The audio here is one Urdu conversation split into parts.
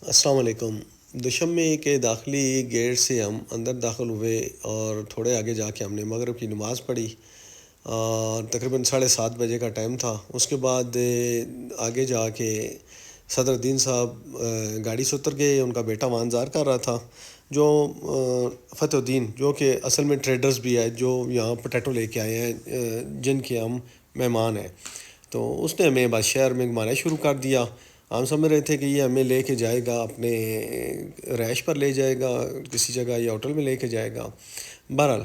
السلام علیکم۔ دشمے کے داخلی گیٹ سے ہم اندر داخل ہوئے اور تھوڑے آگے جا کے ہم نے مغرب کی نماز پڑھی، اور تقریباً 7:30 بجے کا ٹائم تھا۔ اس کے بعد آگے جا کے صدر الدین صاحب گاڑی سے اتر گئے۔ ان کا بیٹا وہاں انتظار کر رہا تھا، جو فتح الدین، جو کہ اصل میں ٹریڈرز بھی ہے، جو یہاں پوٹیٹو لے کے آئے ہیں، جن کے ہم مہمان ہیں۔ تو اس نے ہمیں بس شہر میں گھمانا شروع کر دیا۔ ہم سمجھ رہے تھے کہ یہ ہمیں لے کے جائے گا، اپنے رہائش پر لے جائے گا کسی جگہ، یا ہوٹل میں لے کے جائے گا۔ بہرحال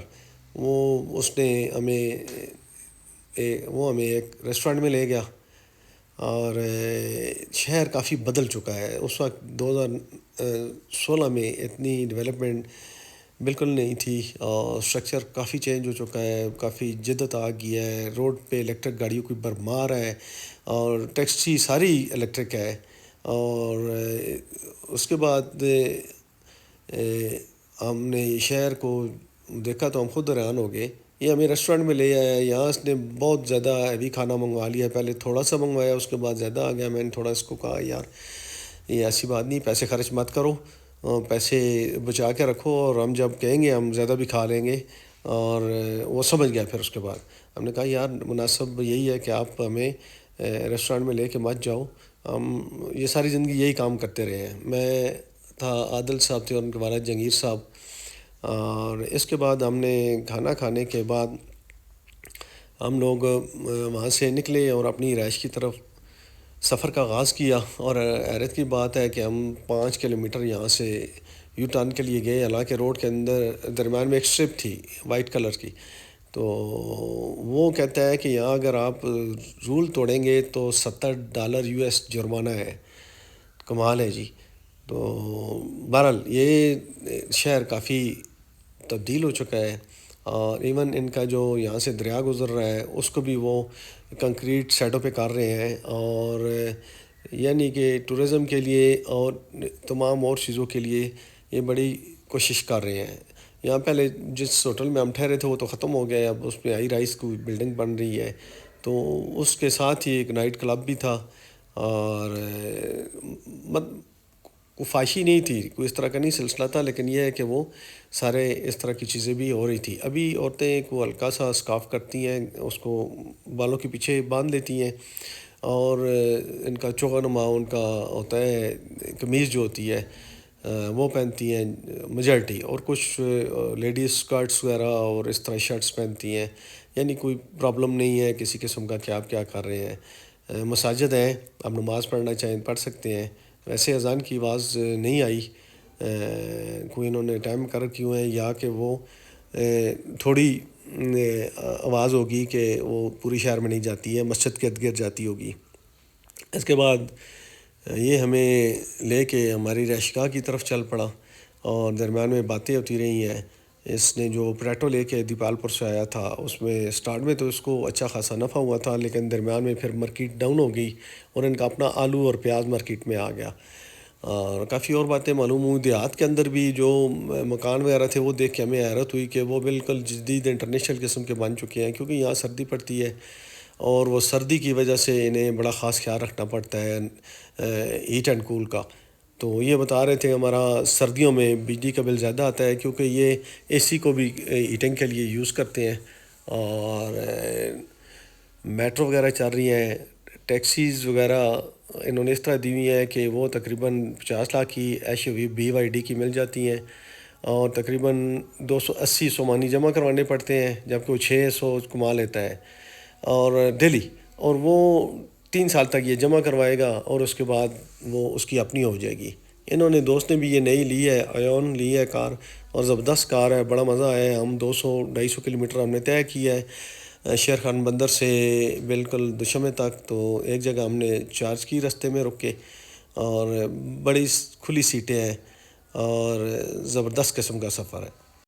اس نے ہمیں ایک ریسٹورینٹ میں لے گیا، اور شہر کافی بدل چکا ہے۔ اس وقت 2016 میں اتنی ڈیولپمنٹ بالکل نہیں تھی، اور اسٹرکچر کافی چینج ہو چکا ہے، کافی جدت آ گیا ہے۔ روڈ پہ الیکٹرک گاڑیوں کی بھرمار ہے، اور ٹیکسی ساری الیکٹرک ہے۔ اور اس کے بعد ہم نے شہر کو دیکھا تو ہم خود حیران ہو گئے۔ یہ ہمیں ریسٹورینٹ میں لے آیا، یہاں اس نے بہت زیادہ ہیوی کھانا منگوا لیا۔ پہلے تھوڑا سا منگوایا، اس کے بعد زیادہ آ گیا۔ میں نے تھوڑا اس کو کہا، یار یہ ایسی بات نہیں، پیسے خرچ مت کرو، پیسے بچا کے رکھو، اور ہم جب کہیں گے ہم زیادہ بھی کھا لیں گے۔ اور وہ سمجھ گیا۔ پھر اس کے بعد ہم نے کہا، یار مناسب یہی ہے کہ آپ ہمیں ریسٹورینٹ میں لے کے مت جاؤ، ہم یہ ساری زندگی یہی کام کرتے رہے ہیں۔ میں تھا، عادل صاحب تھے، اور ان کے والد جہانگیر صاحب۔ اور اس کے بعد ہم نے کھانا کھانے کے بعد ہم لوگ وہاں سے نکلے اور اپنی رہائش کی طرف سفر کا آغاز کیا۔ اور حیرت کی بات ہے کہ ہم 5 کلومیٹر یہاں سے یو ٹرن کے لیے گئے، حالانکہ روڈ کے اندر درمیان میں ایک اسٹرپ تھی وائٹ کلر کی۔ تو وہ کہتا ہے کہ یہاں اگر آپ رول توڑیں گے تو $70 US جرمانہ ہے۔ کمال ہے جی۔ تو بہرحال یہ شہر کافی تبدیل ہو چکا ہے، اور ایون ان کا جو یہاں سے دریا گزر رہا ہے اس کو بھی وہ کنکریٹ سائڈوں پہ کر رہے ہیں، اور یعنی کہ ٹورزم کے لیے اور تمام اور چیزوں کے لیے یہ بڑی کوشش کر رہے ہیں۔ یہاں پہلے جس ہوٹل میں ہم ٹھہرے تھے وہ تو ختم ہو گیا ہے، اب اس میں ہائی رائز کی بلڈنگ بن رہی ہے۔ تو اس کے ساتھ ہی ایک نائٹ کلب بھی تھا، اور کوئی فحاشی نہیں تھی، کوئی اس طرح کا نہیں سلسلہ تھا، لیکن یہ ہے کہ وہ سارے اس طرح کی چیزیں بھی ہو رہی تھی۔ ابھی عورتیں کو ہلکا سا اسکارف کرتی ہیں، اس کو بالوں کے پیچھے باندھ لیتی ہیں، اور ان کا چوغا نما ان کا ہوتا ہے، قمیض جو ہوتی ہے وہ پہنتی ہیں میجارٹی، اور کچھ لیڈیز اسکرٹس وغیرہ اور اس طرح شرٹس پہنتی ہیں۔ یعنی کوئی پرابلم نہیں ہے کسی قسم کا کہ آپ کیا کر رہے ہیں۔ مساجد ہیں، آپ نماز پڑھنا چاہیں پڑھ سکتے ہیں۔ ویسے اذان کی آواز نہیں آئی، کوئی انہوں نے ٹائم مقرر کیوں ہے، یا کہ وہ تھوڑی آواز ہوگی کہ وہ پوری شہر میں نہیں جاتی ہے، مسجد کے ارد گرد جاتی ہوگی۔ اس کے بعد یہ ہمیں لے کے ہماری رہائش گاہ کی طرف چل پڑا، اور درمیان میں باتیں ہوتی رہی ہیں۔ اس نے جو پوٹیٹو لے کے دیپال پور سے آیا تھا، اس میں سٹارٹ میں تو اس کو اچھا خاصا نفع ہوا تھا، لیکن درمیان میں پھر مارکیٹ ڈاؤن ہو گئی، اور ان کا اپنا آلو اور پیاز مارکیٹ میں آ گیا۔ اور کافی اور باتیں معلوم ہوئی۔ دیہات کے اندر بھی جو مکان وغیرہ تھے وہ دیکھ کے ہمیں حیرت ہوئی کہ وہ بالکل جدید انٹرنیشنل قسم کے بن چکے ہیں، کیونکہ یہاں سردی پڑتی ہے، اور وہ سردی کی وجہ سے انہیں بڑا خاص خیال رکھنا پڑتا ہے ہیٹ اینڈ کول کا۔ تو یہ بتا رہے تھے ہمارا سردیوں میں بجلی کا بل زیادہ آتا ہے، کیونکہ یہ اے سی کو بھی ہیٹنگ کے لیے یوز کرتے ہیں۔ اور میٹرو وغیرہ چل رہی ہیں، ٹیکسیز وغیرہ انہوں نے اس طرح دی ہوئی ہیں کہ وہ تقریباً 50 لاکھ کی ایش BYD کی مل جاتی ہیں، اور تقریباً 280 سومانی جمع کروانے پڑتے ہیں، جبکہ وہ 600 کما لیتا ہے، اور ڈیلی۔ اور وہ 3 سال تک یہ جمع کروائے گا، اور اس کے بعد وہ اس کی اپنی ہو جائے گی۔ انہوں نے دوست نے بھی یہ نئی لی ہے، ایون لی ہے کار، اور زبردست کار ہے، بڑا مزہ آیا ہے۔ ہم 200-250 کلومیٹر ہم نے طے کیا ہے شیر خان بندر سے بالکل دشمے تک۔ تو ایک جگہ ہم نے چارج کی رستے میں رک کے، اور بڑی کھلی سیٹیں ہیں، اور زبردست قسم کا سفر ہے۔